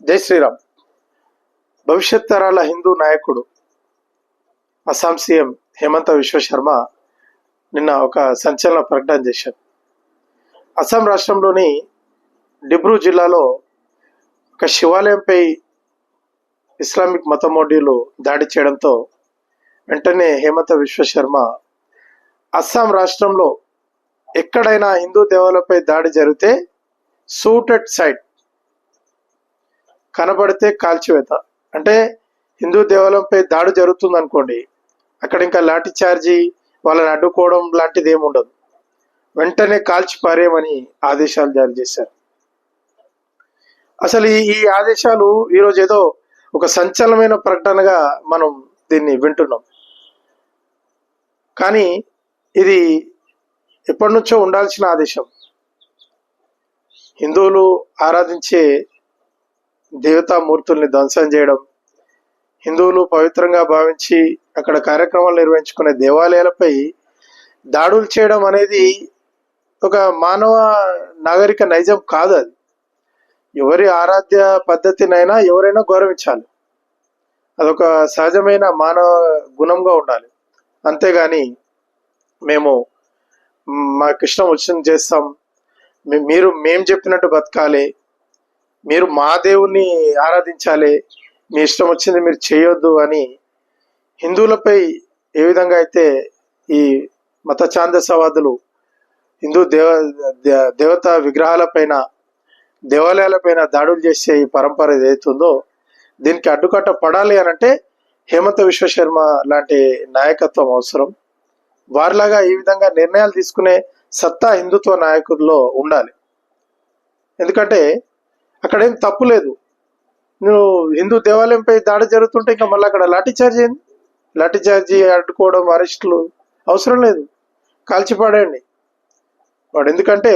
జై శ్రీరామ్. భవిష్యత్ తరాల హిందూ నాయకుడు అస్సాం సీఎం హేమంత విశ్వ శర్మ నిన్న ఒక సంచలన ప్రకటన చేశారు. అస్సాం రాష్ట్రంలోని డిబ్రూ జిల్లాలో ఒక శివాలయంపై ఇస్లామిక్ మతమౌఢ్యులు దాడి చేయడంతో వెంటనే హేమంత విశ్వ శర్మ అస్సాం రాష్ట్రంలో ఎక్కడైనా హిందూ దేవాలయంపై దాడి జరిగితే సూటెడ్ సైట్ కనబడితే కాల్చివేత, అంటే హిందూ దేవాలయంపై దాడి జరుగుతుంది అనుకోండి, అక్కడ ఇంకా లాఠీ చార్జీ వాళ్ళని అడ్డుకోవడం లాంటిది ఏమి ఉండదు, వెంటనే కాల్చి పారేయమని ఆదేశాలు జారీ చేశారు. అసలు ఈ ఆదేశాలు ఈరోజు ఏదో ఒక సంచలనమైన ప్రకటనగా మనం దీన్ని వింటున్నాం. కానీ ఇది ఎప్పటి నుంచో ఉండాల్సిన ఆదేశం. హిందువులు ఆరాధించే దేవతామూర్తుల్ని ధ్వంసం చేయడం, హిందువులు పవిత్రంగా భావించి అక్కడ కార్యక్రమాలు నిర్వహించుకునే దేవాలయాలపై దాడులు చేయడం అనేది ఒక మానవ నాగరిక నైజం కాదు. అది ఎవరి ఆరాధ్య పద్ధతినైనా ఎవరైనా గౌరవించాలి, అదొక సహజమైన మానవ గుణంగా ఉండాలి. అంతేగాని మేము మాకు ఇష్టం వచ్చింది చేస్తాం, మేము చెప్పినట్టు బతకాలి, మీరు మా దేవుణ్ణి ఆరాధించాలి, మీ ఇష్టం వచ్చింది మీరు చేయొద్దు అని హిందువులపై ఏ విధంగా అయితే ఈ మత ఛాందసవాదులు హిందూ దేవతా విగ్రహాలపైన దేవాలయాలపైన దాడులు చేసే ఈ పరంపర ఏదైతుందో దీనికి అడ్డుకట్ట పడాలి అని అంటే హేమంత విశ్వ శర్మ లాంటి నాయకత్వం అవసరం. వారిలాగా ఈ విధంగా నిర్ణయాలు తీసుకునే సత్తా హిందుత్వ నాయకుల్లో ఉండాలి. ఎందుకంటే అక్కడేం తప్పు లేదు. నువ్వు హిందూ దేవాలయంపై దాడి జరుగుతుంటే ఇంకా మళ్ళీ అక్కడ లాఠీ చార్జీ ఏంది? లాఠీ చార్జీ అడ్డుకోవడం, అరెస్టులు అవసరం లేదు, కాల్చిపాడేయండి వాడు. ఎందుకంటే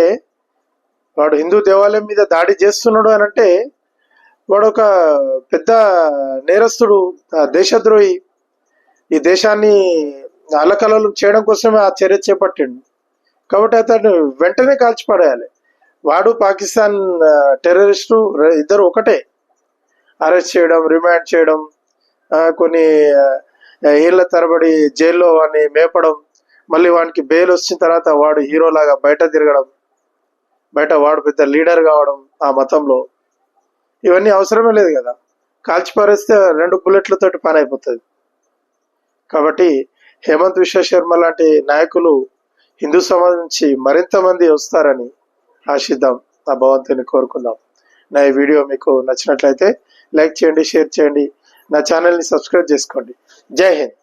వాడు హిందూ దేవాలయం మీద దాడి చేస్తున్నాడు అని అంటే వాడు ఒక పెద్ద నేరస్తుడు, దేశద్రోహి. ఈ దేశాన్ని అల్లకల్లోలం చేయడం కోసమే ఆ చర్య చేపట్టిండు. కాబట్టి అతను వెంటనే కాల్చిపడేయాలి. వాడు పాకిస్తాన్ టెర్రరిస్టు, ఇద్దరు ఒకటే. అరెస్ట్ చేయడం, రిమాండ్ చేయడం, కొన్ని ఏళ్ల తరబడి జైల్లో వాడిని మేపడం, మళ్ళీ వానికి బెయిల్ వచ్చిన తర్వాత వాడు హీరోలాగా బయట తిరగడం, బయట వాడు పెద్ద లీడర్ కావడం ఆ మతంలో, ఇవన్నీ అవసరమే లేదు కదా. కాల్చిపారేస్తే 2 బుల్లెట్లతోటి పని అయిపోతుంది. కాబట్టి హేమంత్ విశ్వ శర్మ లాంటి నాయకులు హిందూ సమాజం నుంచి మరింత మంది వస్తారని ఆశిద్దాం, ఆ భగవంతుని కోరుకుందాం. నా ఈ వీడియో మీకు నచ్చినట్లయితే లైక్ చేయండి, షేర్ చేయండి, నా ఛానల్ని సబ్స్క్రైబ్ చేసుకోండి. జై హింద్.